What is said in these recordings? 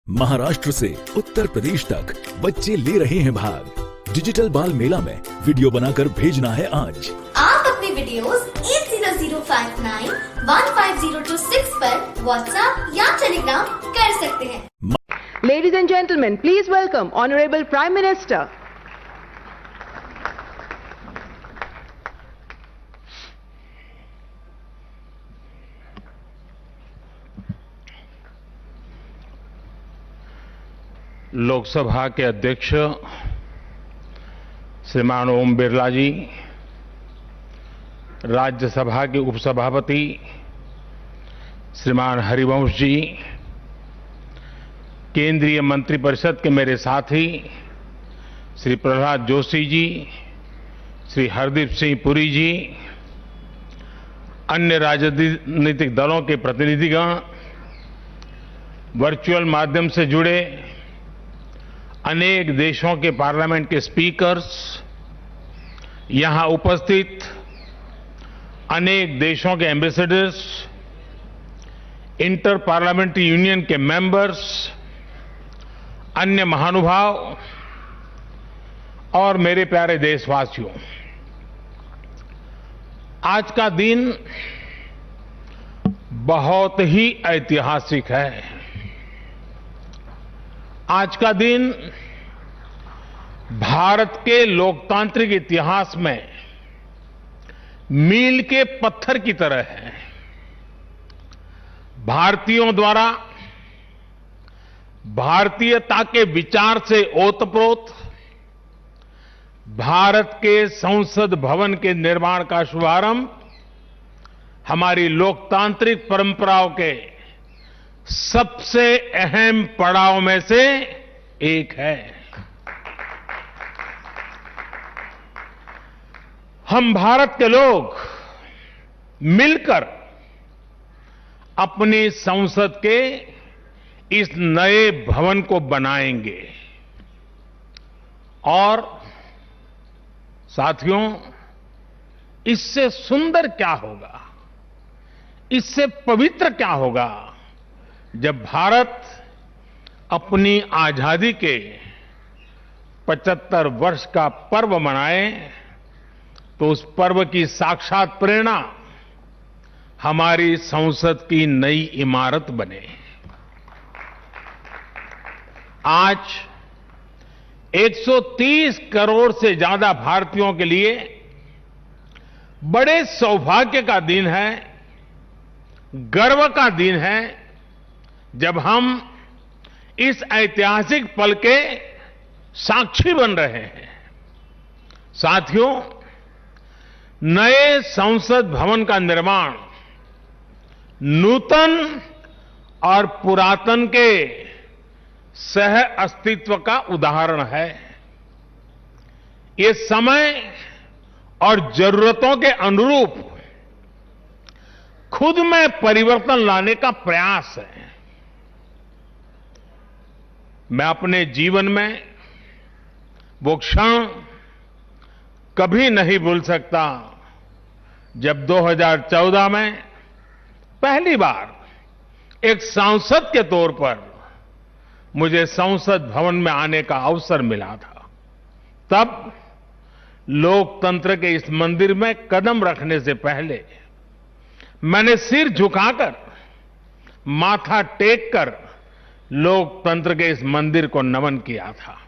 महाराष्ट्र से उत्तर प्रदेश तक बच्चे ले रहे हैं भाग डिजिटल बाल मेला में वीडियो बनाकर भेजना है आज। आप अपने वीडियोस 8005915026 पर व्हाट्सएप या टेलीग्राम कर सकते हैं। Ladies and gentlemen, please welcome Honorable Prime Minister. Lok Sabha के अध्यक्ष श्रीमान ओम बिरला जी, राज्यसभा के उपसभापति श्रीमान हरिवंश जी, केंद्रीय मंत्रिपरिषद के मेरे साथी श्री प्रहलाद जोशी जी, श्री हरदीप सिंह पुरी जी, अन्य राजनीतिक दलों के प्रतिनिधिगण, वर्चुअल माध्यम से जुड़े अनेक देशों के पार्लियामेंट के स्पीकर्स, यहां उपस्थित अनेक देशों के एम्बेसडर्स, इंटर पार्लियामेंट्री यूनियन के मेंबर्स, अन्य महानुभाव और मेरे प्यारे देशवासियों, आज का दिन बहुत ही ऐतिहासिक है। आज का दिन भारत के लोकतांत्रिक इतिहास में मील के पत्थर की तरह है। भारतीयों द्वारा भारतीयता के विचार से ओतप्रोत भारत के संसद भवन के निर्माण का शुभारंभ हमारी लोकतांत्रिक परंपराओं के सबसे अहम पड़ाव में से एक है। हम भारत के लोग मिलकर अपनी संसद के इस नए भवन को बनाएंगे और साथियों, इससे सुंदर क्या होगा, इससे पवित्र क्या होगा जब भारत अपनी आजादी के 75 वर्ष का पर्व मनाए तो उस पर्व की साक्षात प्रेरणा हमारी संसद की नई इमारत बने। आज 130 करोड़ से ज्यादा भारतीयों के लिए बड़े सौभाग्य का दिन है, गर्व का दिन है, जब हम इस ऐतिहासिक पल के साक्षी बन रहे हैं। साथियों, नए संसद भवन का निर्माण नूतन और पुरातन के सह अस्तित्व का उदाहरण है। ये समय और जरूरतों के अनुरूप खुद में परिवर्तन लाने का प्रयास है। मैं अपने जीवन में वो क्षण कभी नहीं भूल सकता जब 2014 में पहली बार एक सांसद के तौर पर मुझे संसद भवन में आने का अवसर मिला था। तब लोकतंत्र के इस मंदिर में कदम रखने से पहले मैंने सिर झुकाकर, माथा टेककर लोकतंत्र के इस मंदिर को नमन किया था।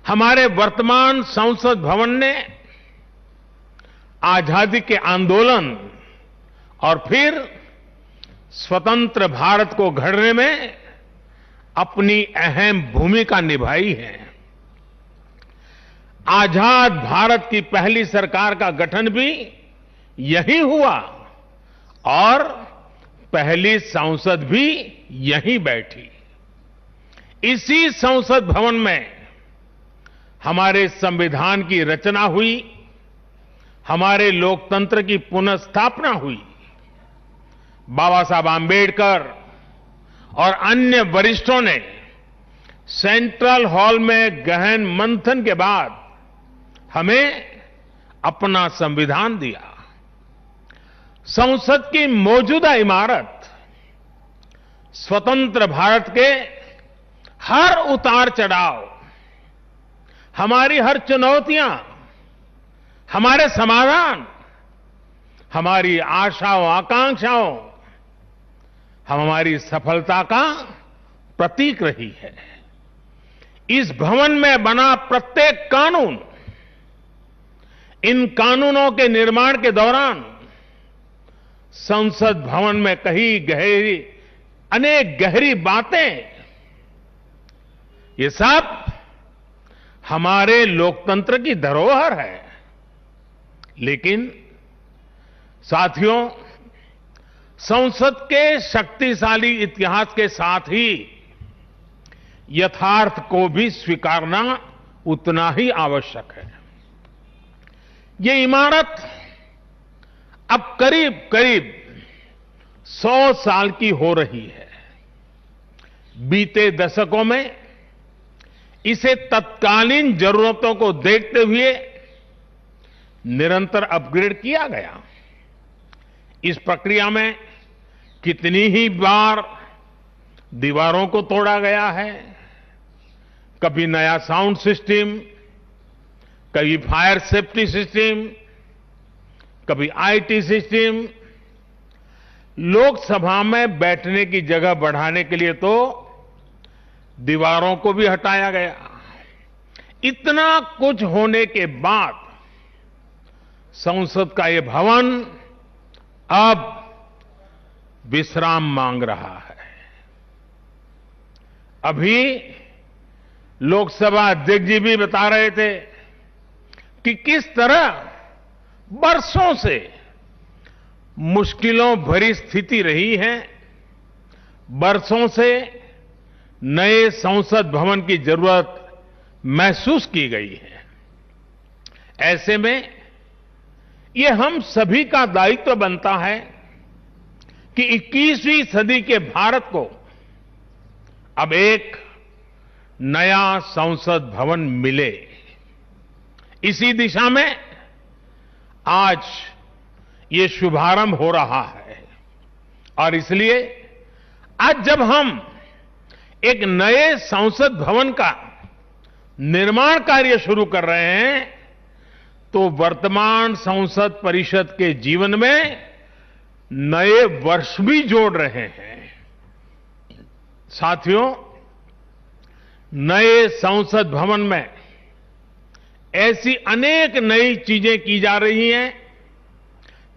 हमारे वर्तमान संसद भवन ने आजादी के आंदोलन और फिर स्वतंत्र भारत को गढ़ने में अपनी अहम भूमिका निभाई है। आजाद भारत की पहली सरकार का गठन भी यही हुआ और पहली संसद भी यहीं बैठी। इसी संसद भवन में हमारे संविधान की रचना हुई, हमारे लोकतंत्र की पुनर्स्थापना हुई। बाबा साहब आंबेडकर और अन्य वरिष्ठों ने सेंट्रल हॉल में गहन मंथन के बाद हमें अपना संविधान दिया। संसद की मौजूदा इमारत स्वतंत्र भारत के हर उतार चढ़ाव, हमारी हर चुनौतियां, हमारे समाधान, हमारी आशाओं आकांक्षाओं, हमारी सफलता का प्रतीक रही है। इस भवन में बना प्रत्येक कानून, इन कानूनों के निर्माण के दौरान संसद भवन में कही अनेक गहरी बातें, ये सब हमारे लोकतंत्र की धरोहर है। लेकिन साथियों, संसद के शक्तिशाली इतिहास के साथ ही यथार्थ को भी स्वीकारना उतना ही आवश्यक है। ये इमारत अब करीब करीब 100 साल की हो रही है। बीते दशकों में इसे तत्कालीन जरूरतों को देखते हुए निरंतर अपग्रेड किया गया। इस प्रक्रिया में कितनी ही बार दीवारों को तोड़ा गया है, कभी नया साउंड सिस्टम, कभी फायर सेफ्टी सिस्टम, कभी आईटी सिस्टम, लोकसभा में बैठने की जगह बढ़ाने के लिए तो दीवारों को भी हटाया गया। इतना कुछ होने के बाद संसद का ये भवन अब विश्राम मांग रहा है। अभी लोकसभा अध्यक्ष जी भी बता रहे थे कि किस तरह बरसों से मुश्किलों भरी स्थिति रही है। बरसों से नए संसद भवन की जरूरत महसूस की गई है। ऐसे में ये हम सभी का दायित्व बनता है कि 21वीं सदी के भारत को अब एक नया संसद भवन मिले। इसी दिशा में आज ये शुभारंभ हो रहा है और इसलिए आज जब हम एक नए संसद भवन का निर्माण कार्य शुरू कर रहे हैं तो वर्तमान संसद परिषद के जीवन में नए वर्ष भी जोड़ रहे हैं। साथियों, नए संसद भवन में ऐसी अनेक नई चीजें की जा रही हैं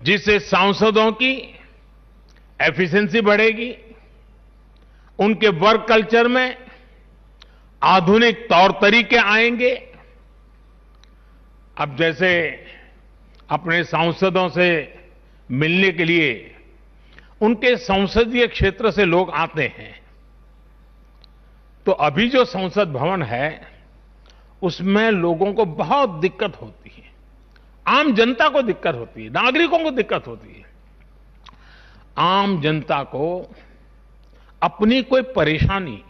जिससे सांसदों की एफिशिएंसी बढ़ेगी, उनके वर्क कल्चर में आधुनिक तौर तरीके आएंगे। अब जैसे अपने सांसदों से मिलने के लिए उनके संसदीय क्षेत्र से लोग आते हैं, तो अभी जो संसद भवन है उसमें लोगों को बहुत दिक्कत होती है, आम जनता को दिक्कत होती है, नागरिकों को दिक्कत होती है। आम जनता को अपनी कोई परेशानी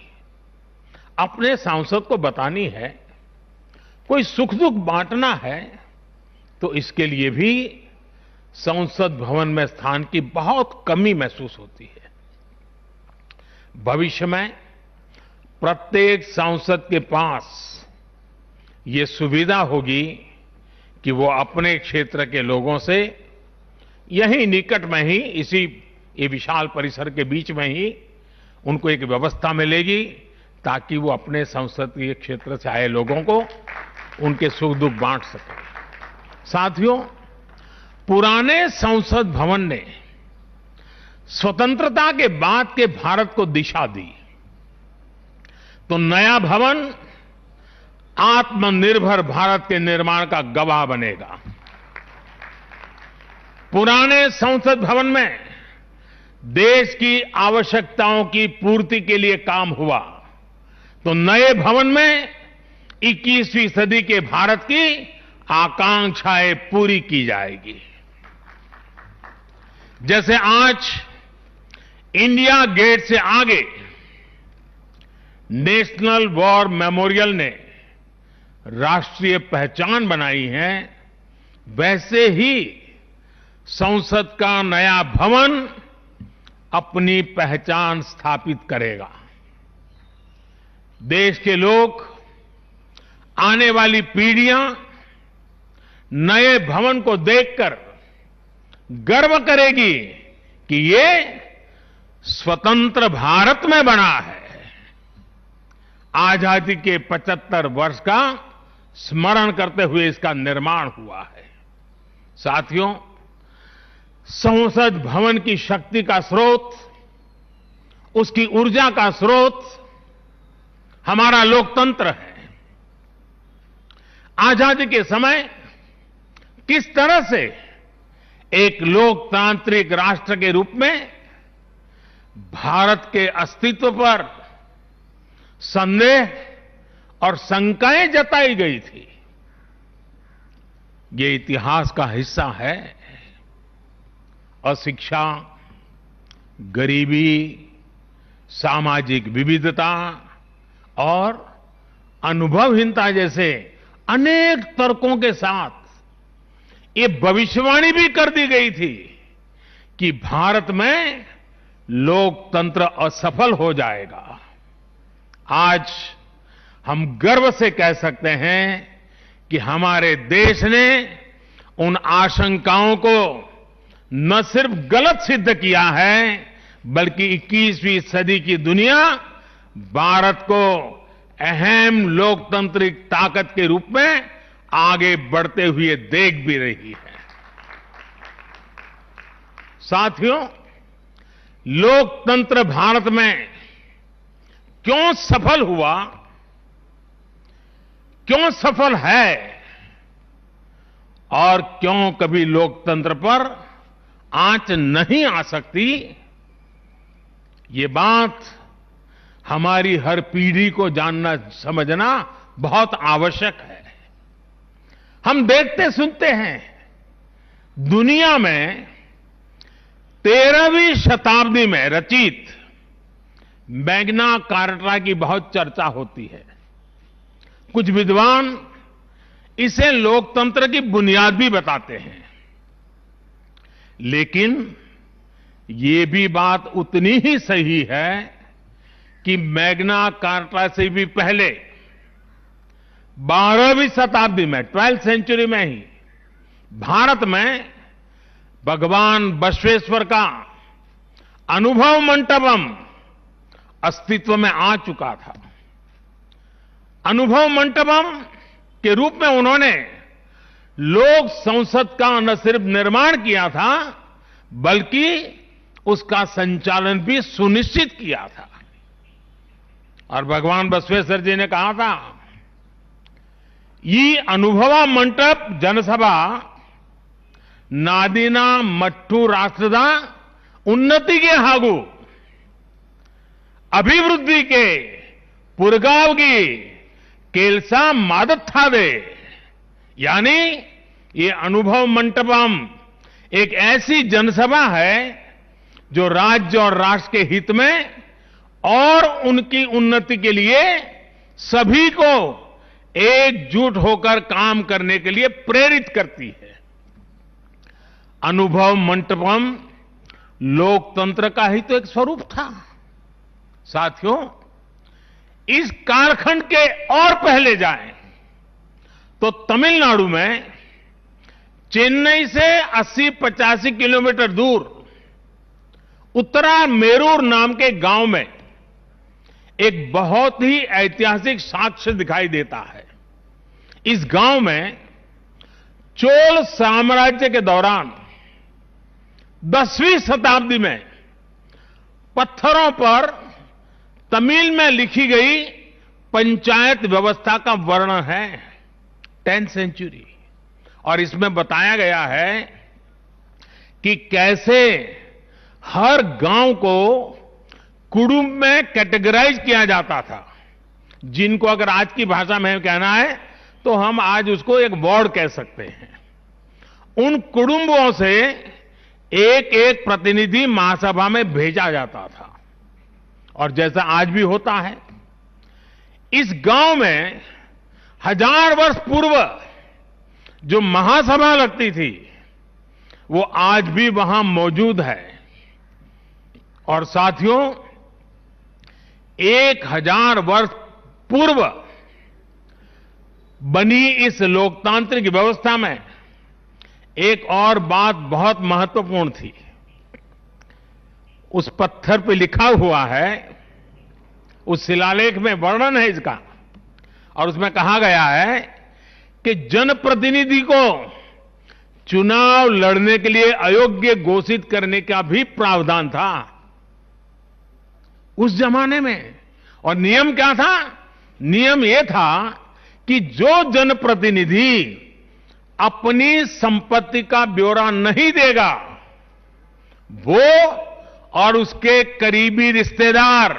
अपने सांसद को बतानी है, कोई सुख दुख बांटना है, तो इसके लिए भी संसद भवन में स्थान की बहुत कमी महसूस होती है। भविष्य में प्रत्येक सांसद के पास ये सुविधा होगी कि वो अपने क्षेत्र के लोगों से यहीं निकट में ही, इसी ये विशाल परिसर के बीच में ही उनको एक व्यवस्था मिलेगी ताकि वो अपने संसदीय क्षेत्र से आए लोगों को उनके सुख दुख बांट सके। साथियों, पुराने संसद भवन ने स्वतंत्रता के बाद के भारत को दिशा दी, तो नया भवन आत्मनिर्भर भारत के निर्माण का गवाह बनेगा। पुराने संसद भवन में देश की आवश्यकताओं की पूर्ति के लिए काम हुआ, तो नए भवन में 21वीं सदी के भारत की आकांक्षाएं पूरी की जाएगी। जैसे आज इंडिया गेट से आगे नेशनल वॉर मेमोरियल ने राष्ट्रीय पहचान बनाई है, वैसे ही संसद का नया भवन अपनी पहचान स्थापित करेगा। देश के लोग, आने वाली पीढ़ियां नए भवन को देखकर गर्व करेगी कि ये स्वतंत्र भारत में बना है। आजादी के 75 वर्ष का स्मरण करते हुए इसका निर्माण हुआ है। साथियों, संसद भवन की शक्ति का स्रोत, उसकी ऊर्जा का स्रोत हमारा लोकतंत्र है। आजादी के समय किस तरह से एक लोकतांत्रिक राष्ट्र के रूप में भारत के अस्तित्व पर संदेह और शंकाएं जताई गई थी, ये इतिहास का हिस्सा है। अशिक्षा, गरीबी, सामाजिक विविधता और अनुभवहीनता जैसे अनेक तर्कों के साथ ये भविष्यवाणी भी कर दी गई थी कि भारत में लोकतंत्र असफल हो जाएगा। आज हम गर्व से कह सकते हैं कि हमारे देश ने उन आशंकाओं को न सिर्फ गलत सिद्ध किया है, बल्कि 21वीं सदी की दुनिया भारत को अहम लोकतांत्रिक ताकत के रूप में आगे बढ़ते हुए देख भी रही है। साथियों, लोकतंत्र भारत में क्यों सफल हुआ, क्यों सफल है और क्यों कभी लोकतंत्र पर आंच नहीं आ सकती, ये बात हमारी हर पीढ़ी को जानना समझना बहुत आवश्यक है। हम देखते सुनते हैं, दुनिया में 13वीं शताब्दी में रचित मैग्ना कार्टा की बहुत चर्चा होती है। कुछ विद्वान इसे लोकतंत्र की बुनियाद भी बताते हैं, लेकिन ये भी बात उतनी ही सही है कि मैग्ना कार्टा से भी पहले 12वीं शताब्दी में, 12th सेंचुरी में ही भारत में भगवान बसवेश्वर का अनुभव मंटपम अस्तित्व में आ चुका था। अनुभव मंटपम के रूप में उन्होंने लोक संसद का न सिर्फ निर्माण किया था, बल्कि उसका संचालन भी सुनिश्चित किया था। और भगवान बसवेश्वर जी ने कहा था, ಈ ಅನುಭವ ಮಂಟಪ ಜನಸಭಾ ನಾದಿನ ಮಟ್ಟು ರಾಷ್ಟ್ರದ ಉನ್ನತಿಗೆ ಹಾಗೂ ಅಭಿವೃದ್ಧಿಗೆ ಪುರಗಾವಗಿ ಕೆಲಸ ಮಾಡುತ್ತದೆ। यानी ये अनुभव मंटपम एक ऐसी जनसभा है जो राज्य और राष्ट्र के हित में और उनकी उन्नति के लिए सभी को एकजुट होकर काम करने के लिए प्रेरित करती है। अनुभव मंटपम लोकतंत्र का ही तो एक स्वरूप था। साथियों, इस कालखंड के और पहले जाएं तो तमिलनाडु में चेन्नई से 80-85 किलोमीटर दूर उत्तरा मेरूर नाम के गांव में एक बहुत ही ऐतिहासिक साक्ष्य दिखाई देता है। इस गांव में चोल साम्राज्य के दौरान 10वीं शताब्दी में पत्थरों पर तमिल में लिखी गई पंचायत व्यवस्था का वर्णन है, 10th सेंचुरी। और इसमें बताया गया है कि कैसे हर गांव को कुटुंब में कैटेगराइज किया जाता था, जिनको अगर आज की भाषा में कहना है तो हम आज उसको एक वार्ड कह सकते हैं। उन कुटुंबों से एक एक प्रतिनिधि महासभा में भेजा जाता था। और जैसा आज भी होता है, इस गांव में 1000 वर्ष पूर्व जो महासभा लगती थी वो आज भी वहां मौजूद है। और साथियों, 1000 वर्ष पूर्व बनी इस लोकतांत्रिक व्यवस्था में एक और बात बहुत महत्वपूर्ण थी। उस पत्थर पे लिखा हुआ है, उस शिलालेख में वर्णन है इसका, और उसमें कहा गया है कि जनप्रतिनिधि को चुनाव लड़ने के लिए अयोग्य घोषित करने का भी प्रावधान था उस जमाने में। और नियम क्या था? नियम यह था कि जो जनप्रतिनिधि अपनी संपत्ति का ब्यौरा नहीं देगा, वो और उसके करीबी रिश्तेदार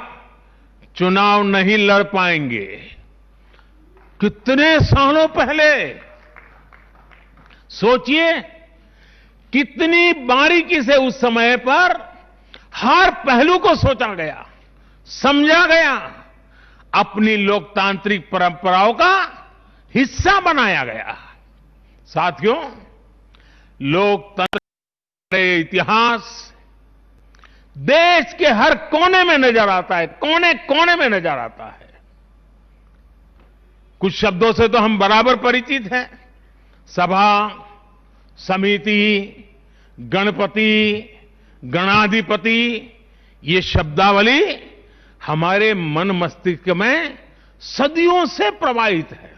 चुनाव नहीं लड़ पाएंगे। कितने सालों पहले, सोचिए कितनी बारीकी से उस समय पर हर पहलू को सोचा गया, समझा गया, अपनी लोकतांत्रिक परंपराओं का हिस्सा बनाया गया। साथियों, लोकतंत्र का इतिहास देश के हर कोने में नजर आता है, कोने कोने में नजर आता है। कुछ शब्दों से तो हम बराबर परिचित हैं। सभा, समिति, गणपति, गणाधिपति, ये शब्दावली हमारे मन मस्तिष्क में सदियों से प्रवाहित है।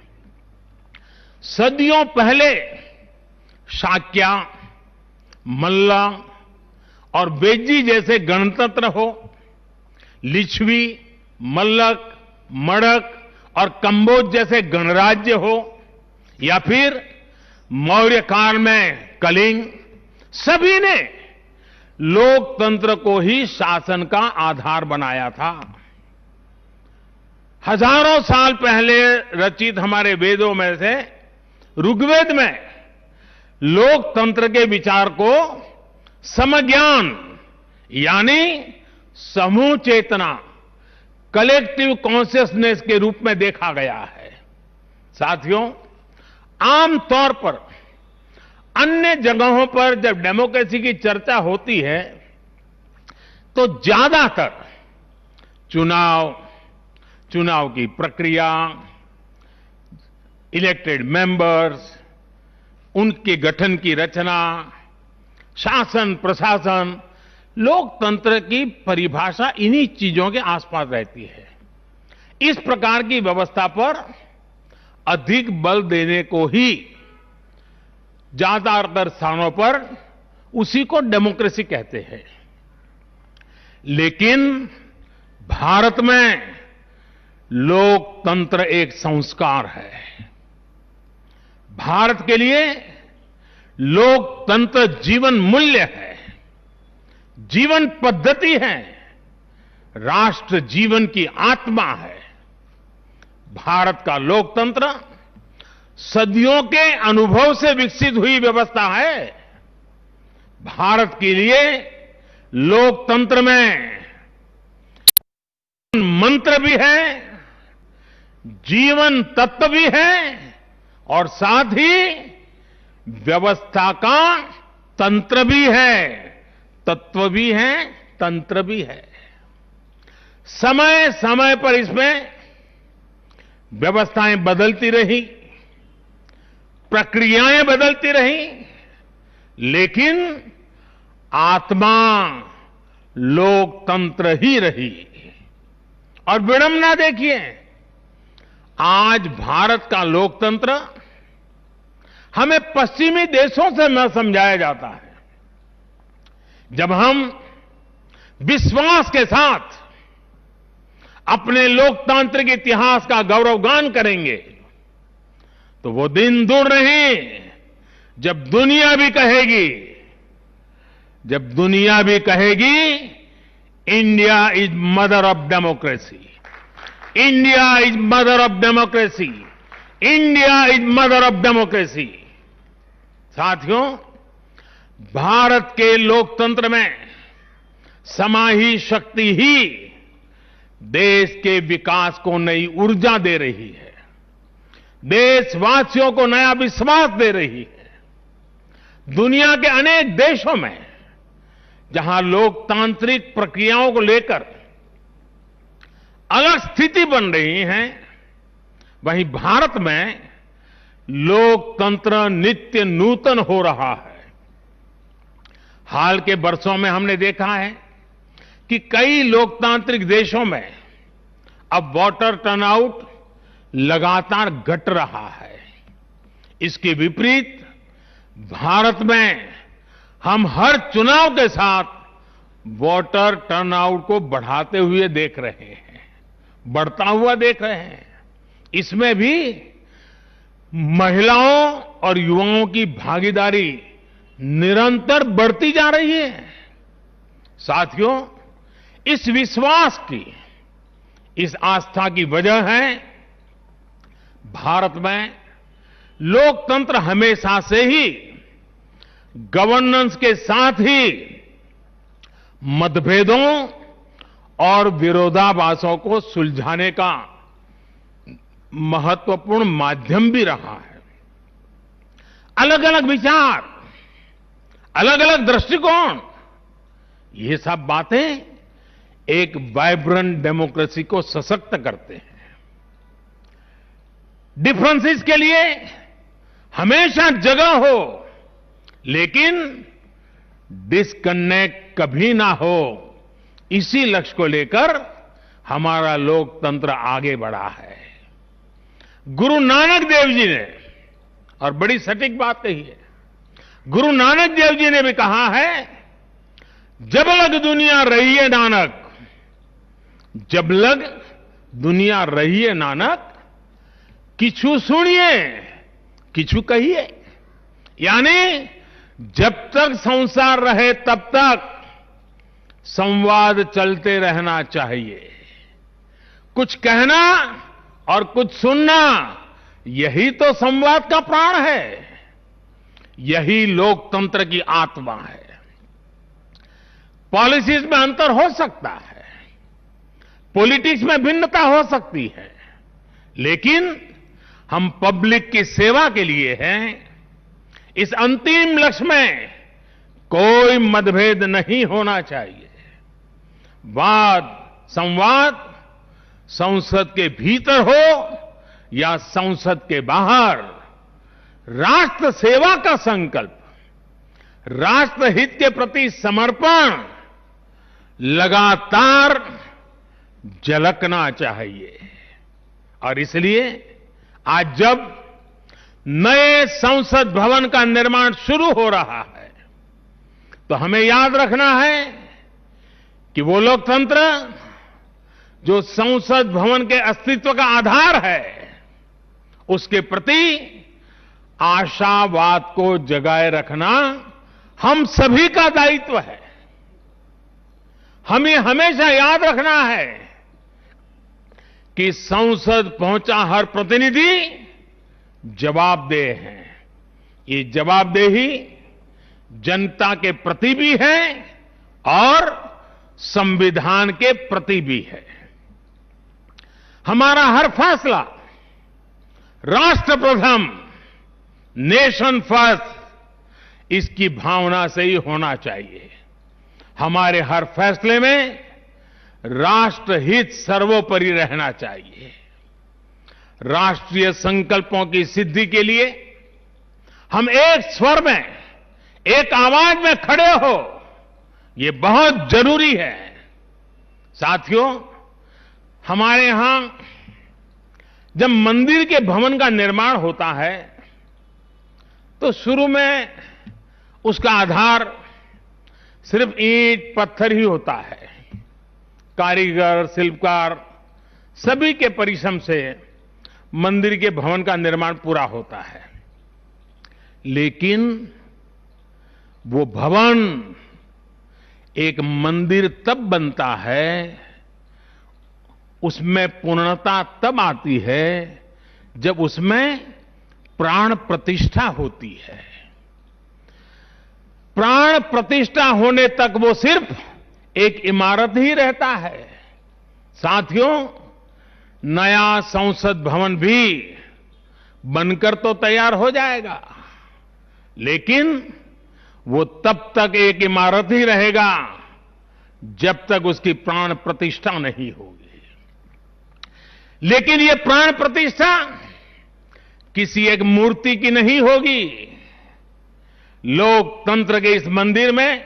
सदियों पहले शाक्य, मल्ल और बेज्जी जैसे गणतंत्र हो, लिच्छवी, मल्लक, मड़क और कंबोज जैसे गणराज्य हो, या फिर मौर्य काल में कलिंग, सभी ने लोकतंत्र को ही शासन का आधार बनाया था। हजारों साल पहले रचित हमारे वेदों में से ऋग्वेद में लोकतंत्र के विचार को समज्ञान यानी समूह चेतना, कलेक्टिव कॉन्शियसनेस के रूप में देखा गया है। साथियों, आमतौर पर अन्य जगहों पर जब डेमोक्रेसी की चर्चा होती है तो ज्यादातर चुनाव की प्रक्रिया, इलेक्टेड मेंबर्स, उनके गठन की रचना, शासन प्रशासन, लोकतंत्र की परिभाषा इन्हीं चीजों के आसपास रहती है। इस प्रकार की व्यवस्था पर अधिक बल देने को ही ज्यादातर स्थानों पर उसी को डेमोक्रेसी कहते हैं। लेकिन भारत में लोकतंत्र एक संस्कार है। भारत के लिए लोकतंत्र जीवन मूल्य है, जीवन पद्धति है, राष्ट्र जीवन की आत्मा है। भारत का लोकतंत्र सदियों के अनुभव से विकसित हुई व्यवस्था है। भारत के लिए लोकतंत्र में मंत्र भी है, जीवन तत्व भी है, और साथ ही व्यवस्था का तंत्र भी है, तत्व भी है, तंत्र भी है। समय समय पर इसमें व्यवस्थाएं बदलती रही, प्रक्रियाएं बदलती रही, लेकिन आत्मा लोकतंत्र ही रही। और विडंबना देखिए, आज भारत का लोकतंत्र हमें पश्चिमी देशों से न समझाया जाता है। जब हम विश्वास के साथ अपने लोकतांत्रिक इतिहास का गौरवगान करेंगे तो वो दिन दूर नहीं जब दुनिया भी कहेगी India is mother of democracy, India is mother of democracy, India is mother of democracy. साथियों, भारत के लोकतंत्र में समाहित शक्ति ही देश के विकास को नई ऊर्जा दे रही है, देशवासियों को नया विश्वास दे रही है। दुनिया के अनेक देशों में जहां लोकतांत्रिक प्रक्रियाओं को लेकर अलग स्थिति बन रही है, वहीं भारत में लोकतंत्र नित्य नूतन हो रहा है। हाल के वर्षों में हमने देखा है कि कई लोकतांत्रिक देशों में अब वोटर टर्नआउट लगातार घट रहा है। इसके विपरीत भारत में हम हर चुनाव के साथ वोटर टर्नआउट को बढ़ाते हुए देख रहे हैं, बढ़ता हुआ देख रहे हैं। इसमें भी महिलाओं और युवाओं की भागीदारी निरंतर बढ़ती जा रही है। साथियों, इस विश्वास की, इस आस्था की वजह है भारत में लोकतंत्र हमेशा से ही गवर्नेंस के साथ ही मतभेदों और विरोधाभासों को सुलझाने का महत्वपूर्ण माध्यम भी रहा है। अलग अलग विचार, अलग अलग दृष्टिकोण, ये सब बातें एक वाइब्रेंट डेमोक्रेसी को सशक्त करते हैं। डिफरेंसेस के लिए हमेशा जगह हो, लेकिन डिस्कनेक्ट कभी ना हो, इसी लक्ष्य को लेकर हमारा लोकतंत्र आगे बढ़ा है। गुरु नानक देव जी ने, और बड़ी सटीक बात कही है, गुरु नानक देव जी ने भी कहा है, जब लग दुनिया रही है नानक, जब लग दुनिया रही है नानक, किछु सुनिए किछु कहिए। यानी जब तक संसार रहे तब तक संवाद चलते रहना चाहिए। कुछ कहना और कुछ सुनना, यही तो संवाद का प्राण है, यही लोकतंत्र की आत्मा है। पॉलिसीज में अंतर हो सकता है, पॉलिटिक्स में भिन्नता हो सकती है, लेकिन हम पब्लिक की सेवा के लिए हैं। इस अंतिम लक्ष्य में कोई मतभेद नहीं होना चाहिए। वाद संवाद संसद के भीतर हो या संसद के बाहर, राष्ट्र सेवा का संकल्प, राष्ट्रहित के प्रति समर्पण लगातार झलकना चाहिए। और इसलिए आज जब नए संसद भवन का निर्माण शुरू हो रहा है, तो हमें याद रखना है कि वो लोकतंत्र जो संसद भवन के अस्तित्व का आधार है, उसके प्रति आशावाद को जगाए रखना हम सभी का दायित्व है। हमें हमेशा याद रखना है कि संसद पहुंचा हर प्रतिनिधि जवाबदेह है। ये जवाबदेही जनता के प्रति भी है और संविधान के प्रति भी है। हमारा हर फैसला राष्ट्र प्रथम, नेशन फर्स्ट, इसकी भावना से ही होना चाहिए। हमारे हर फैसले में राष्ट्रहित सर्वोपरि रहना चाहिए। राष्ट्रीय संकल्पों की सिद्धि के लिए हम एक स्वर में, एक आवाज में खड़े हो, ये बहुत जरूरी है। साथियों, हमारे यहां जब मंदिर के भवन का निर्माण होता है, तो शुरू में उसका आधार सिर्फ ईंट पत्थर ही होता है। कारीगर, शिल्पकार सभी के परिश्रम से मंदिर के भवन का निर्माण पूरा होता है। लेकिन वो भवन एक मंदिर तब बनता है, उसमें पूर्णता तब आती है जब उसमें प्राण प्रतिष्ठा होती है। प्राण प्रतिष्ठा होने तक वो सिर्फ एक इमारत ही रहता है। साथियों, नया संसद भवन भी बनकर तो तैयार हो जाएगा, लेकिन वो तब तक एक इमारत ही रहेगा जब तक उसकी प्राण प्रतिष्ठा नहीं होगी। लेकिन ये प्राण प्रतिष्ठा किसी एक मूर्ति की नहीं होगी। लोकतंत्र के इस मंदिर में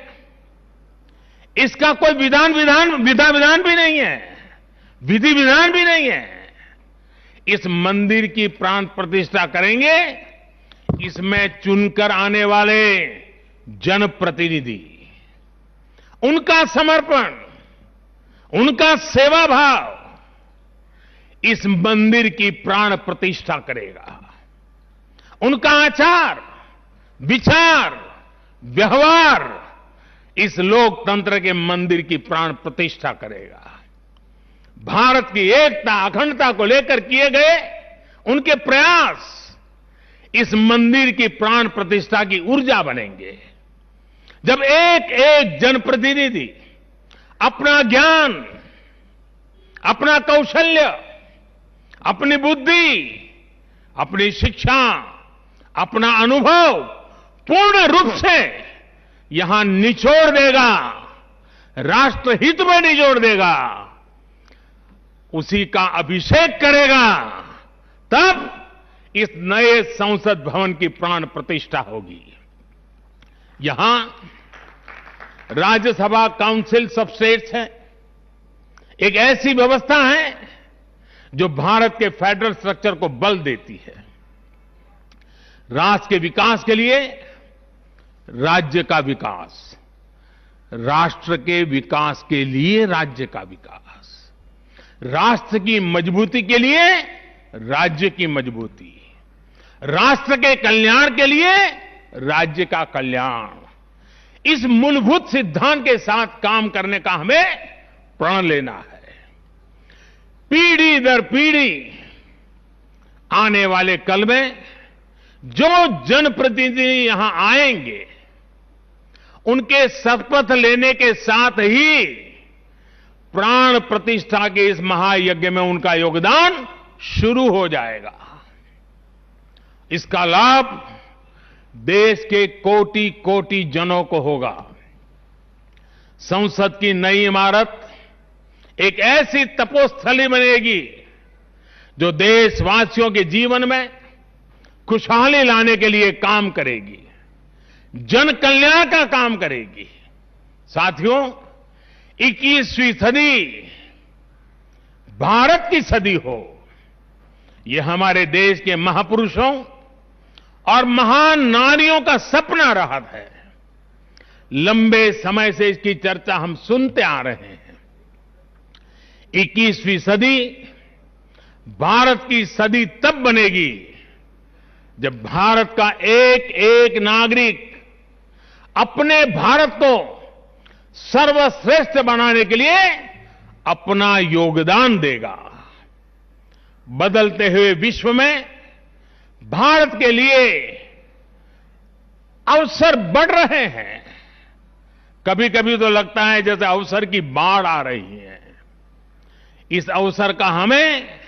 इसका कोई विधान भी नहीं है, विधि विधान भी नहीं है। इस मंदिर की प्राण प्रतिष्ठा करेंगे इसमें चुनकर आने वाले जनप्रतिनिधि, उनका समर्पण, उनका सेवा भाव इस मंदिर की प्राण प्रतिष्ठा करेगा। उनका आचार, विचार, व्यवहार इस लोकतंत्र के मंदिर की प्राण प्रतिष्ठा करेगा। भारत की एकता, अखंडता को लेकर किए गए उनके प्रयास इस मंदिर की प्राण प्रतिष्ठा की ऊर्जा बनेंगे। जब एक एक जनप्रतिनिधि अपना ज्ञान, अपना कौशल्य, अपनी बुद्धि, अपनी शिक्षा, अपना अनुभव पूर्ण रूप से यहां निचोड़ देगा, राष्ट्रहित में निचोड़ देगा, उसी का अभिषेक करेगा, तब इस नए संसद भवन की प्राण प्रतिष्ठा होगी। यहां राज्यसभा काउंसिल ऑफ स्टेट्स है, एक ऐसी व्यवस्था है जो भारत के फेडरल स्ट्रक्चर को बल देती है। राष्ट्र के विकास के लिए राज्य का विकास, राष्ट्र के विकास के लिए राज्य का विकास, राष्ट्र की मजबूती के लिए राज्य की मजबूती, राष्ट्र के कल्याण के लिए राज्य का कल्याण, इस मूलभूत सिद्धांत के साथ काम करने का हमें प्रण लेना है। पीढ़ी दर पीढ़ी आने वाले कल में जो जनप्रतिनिधि यहां आएंगे, उनके शपथ लेने के साथ ही प्राण प्रतिष्ठा के इस महायज्ञ में उनका योगदान शुरू हो जाएगा। इसका लाभ देश के कोटि कोटि जनों को होगा। संसद की नई इमारत एक ऐसी तपोस्थली बनेगी जो देशवासियों के जीवन में खुशहाली लाने के लिए काम करेगी, जन कल्याण का काम करेगी। साथियों, 21वीं सदी भारत की सदी हो, यह हमारे देश के महापुरुषों और महान नारियों का सपना रहा है। लंबे समय से इसकी चर्चा हम सुनते आ रहे हैं। 21वीं सदी भारत की सदी तब बनेगी जब भारत का एक एक नागरिक अपने भारत को सर्वश्रेष्ठ बनाने के लिए अपना योगदान देगा। बदलते हुए विश्व में भारत के लिए अवसर बढ़ रहे हैं। कभी कभी तो लगता है जैसे अवसर की बाढ़ आ रही है। इस अवसर का हमें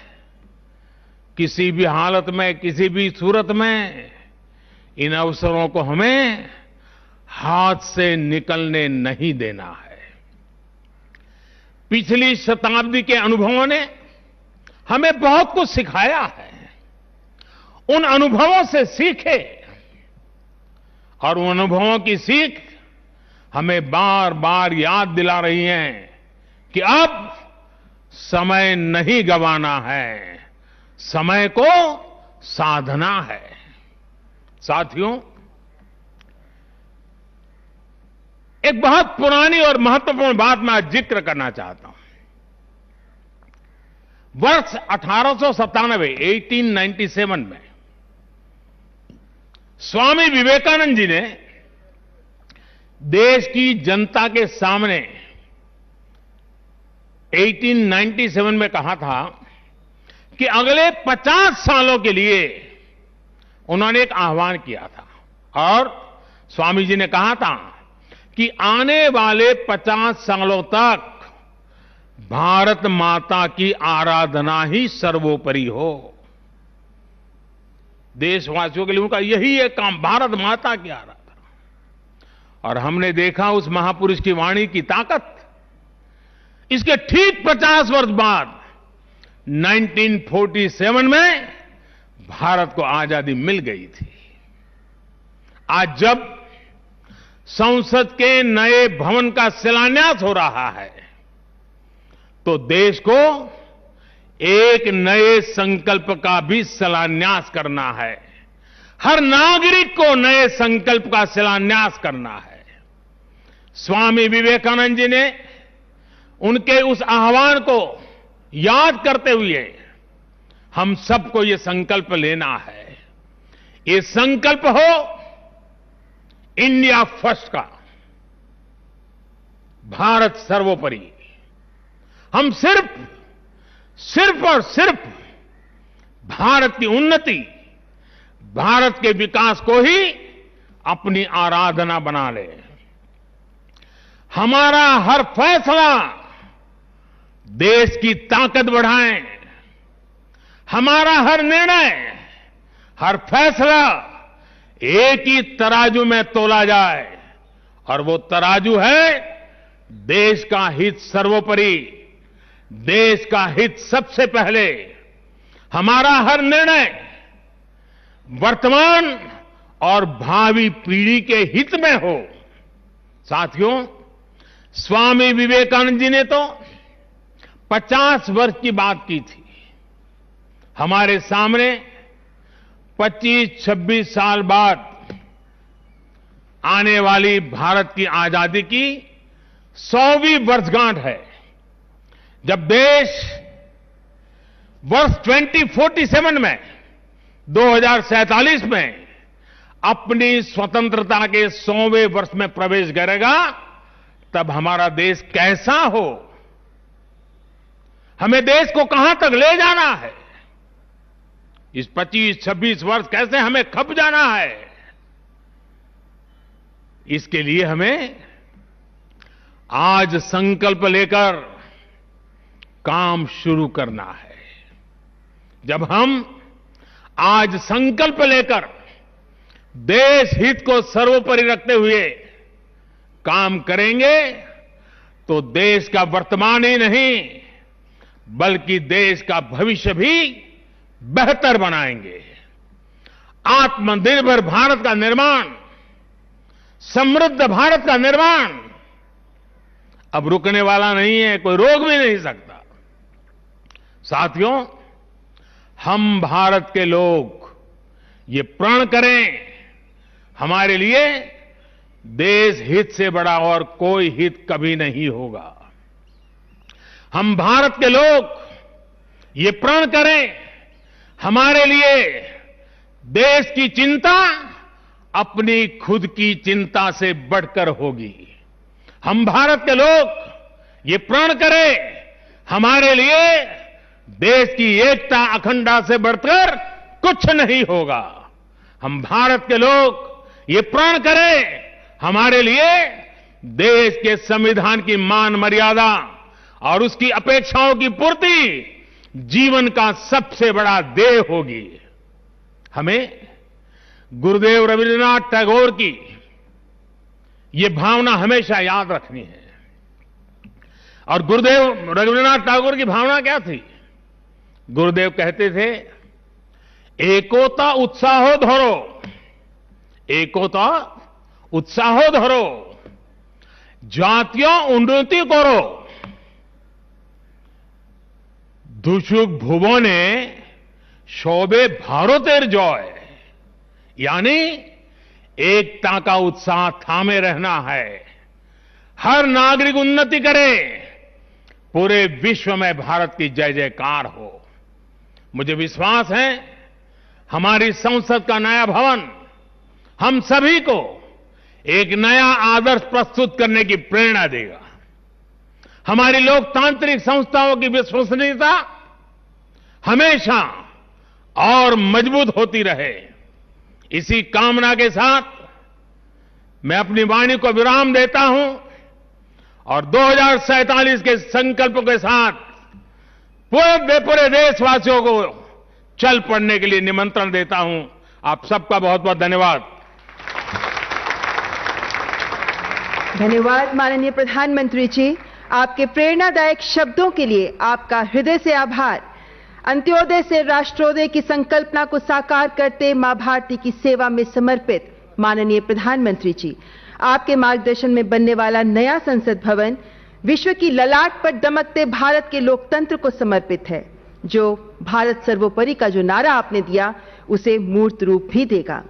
किसी भी हालत में, किसी भी सूरत में इन अवसरों को हमें हाथ से निकलने नहीं देना है। पिछली शताब्दी के अनुभवों ने हमें बहुत कुछ सिखाया है। उन अनुभवों से सीखे और उन अनुभवों की सीख हमें बार बार याद दिला रही है कि अब समय नहीं गंवाना है, समय को साधना है। साथियों, एक बहुत पुरानी और महत्वपूर्ण बात मैं आज जिक्र करना चाहता हूं। वर्ष 1897 में स्वामी विवेकानंद जी ने देश की जनता के सामने 1897 में कहा था कि अगले 50 सालों के लिए उन्होंने एक आह्वान किया था और स्वामी जी ने कहा था कि आने वाले 50 सालों तक भारत माता की आराधना ही सर्वोपरि हो। देशवासियों के लिए उनका यही एक काम, भारत माता की आराधना। और हमने देखा उस महापुरुष की वाणी की ताकत। इसके ठीक 50 वर्ष बाद 1947 में भारत को आजादी मिल गई थी। आज जब संसद के नए भवन का शिलान्यास हो रहा है तो देश को एक नए संकल्प का भी शिलान्यास करना है। हर नागरिक को नए संकल्प का शिलान्यास करना है। स्वामी विवेकानंद जी ने उनके उस आह्वान को याद करते हुए हम सबको ये संकल्प लेना है। ये संकल्प हो इंडिया फर्स्ट का, भारत सर्वोपरि। हम सिर्फ और सिर्फ भारत की उन्नति, भारत के विकास को ही अपनी आराधना बना ले। हमारा हर फैसला देश की ताकत बढ़ाए। हमारा हर निर्णय, हर फैसला एक ही तराजू में तोला जाए और वो तराजू है देश का हित सर्वोपरि, देश का हित सबसे पहले। हमारा हर निर्णय वर्तमान और भावी पीढ़ी के हित में हो। साथियों, स्वामी विवेकानंद जी ने तो 50 वर्ष की बात की थी। हमारे सामने 25-26 साल बाद आने वाली भारत की आजादी की 100वीं वर्षगांठ है, जब देश वर्ष 2047 में 2047 में अपनी स्वतंत्रता के 100वें वर्ष में प्रवेश करेगा। तब हमारा देश कैसा हो, हमें देश को कहां तक ले जाना है, इस 25-26 वर्ष कैसे हमें खप जाना है, इसके लिए हमें आज संकल्प लेकर काम शुरू करना है। जब हम आज संकल्प लेकर देश हित को सर्वोपरि रखते हुए काम करेंगे तो देश का वर्तमान ही नहीं बल्कि देश का भविष्य भी बेहतर बनाएंगे। आत्मनिर्भर भारत का निर्माण, समृद्ध भारत का निर्माण अब रुकने वाला नहीं है, कोई रोक भी नहीं सकता। साथियों, हम भारत के लोग ये प्रण करें, हमारे लिए देश हित से बड़ा और कोई हित कभी नहीं होगा। हम भारत के लोग ये प्रण करें, हमारे लिए देश की चिंता अपनी खुद की चिंता से बढ़कर होगी। हम भारत के लोग ये प्रण करें, हमारे लिए देश की एकता अखंडता से बढ़कर कुछ नहीं होगा। हम भारत के लोग ये प्रण करें, हमारे लिए देश के संविधान की मान मर्यादा और उसकी अपेक्षाओं की पूर्ति जीवन का सबसे बड़ा ध्येय होगी। हमें गुरुदेव रविन्द्रनाथ टैगोर की ये भावना हमेशा याद रखनी है। और गुरुदेव रविन्द्रनाथ टैगोर की भावना क्या थी? गुरुदेव कहते थे, एकोता उत्साहो धरो, एकोता उत्साहो धरो, জাতীয় উন্নতি করো, দুসুক ভুবনে সবে ভারতের জয়। यानी एकता का उत्साह थामे रहना है। हर नागरिक उन्नति करे, पूरे विश्व में भारत की जय जयकार हो। मुझे विश्वास है हमारी संसद का नया भवन हम सभी को एक नया आदर्श प्रस्तुत करने की प्रेरणा देगा। हमारी लोकतांत्रिक संस्थाओं की विश्वसनीयता हमेशा और मजबूत होती रहे। इसी कामना के साथ मैं अपनी वाणी को विराम देता हूं और 2047 के संकल्प के साथ पूरे देशवासियों को चल पड़ने के लिए निमंत्रण देता हूं। आप सबका बहुत बहुत धन्यवाद। धन्यवाद माननीय प्रधानमंत्री जी, आपके प्रेरणादायक शब्दों के लिए आपका हृदय से आभार। अंत्योदय से राष्ट्रोदय की संकल्पना को साकार करते मां भारती की सेवा में समर्पित माननीय प्रधानमंत्री जी, आपके मार्गदर्शन में बनने वाला नया संसद भवन विश्व की ललाट पर दमकते भारत के लोकतंत्र को समर्पित है, जो भारत सर्वोपरि का जो नारा आपने दिया उसे मूर्त रूप भी देगा।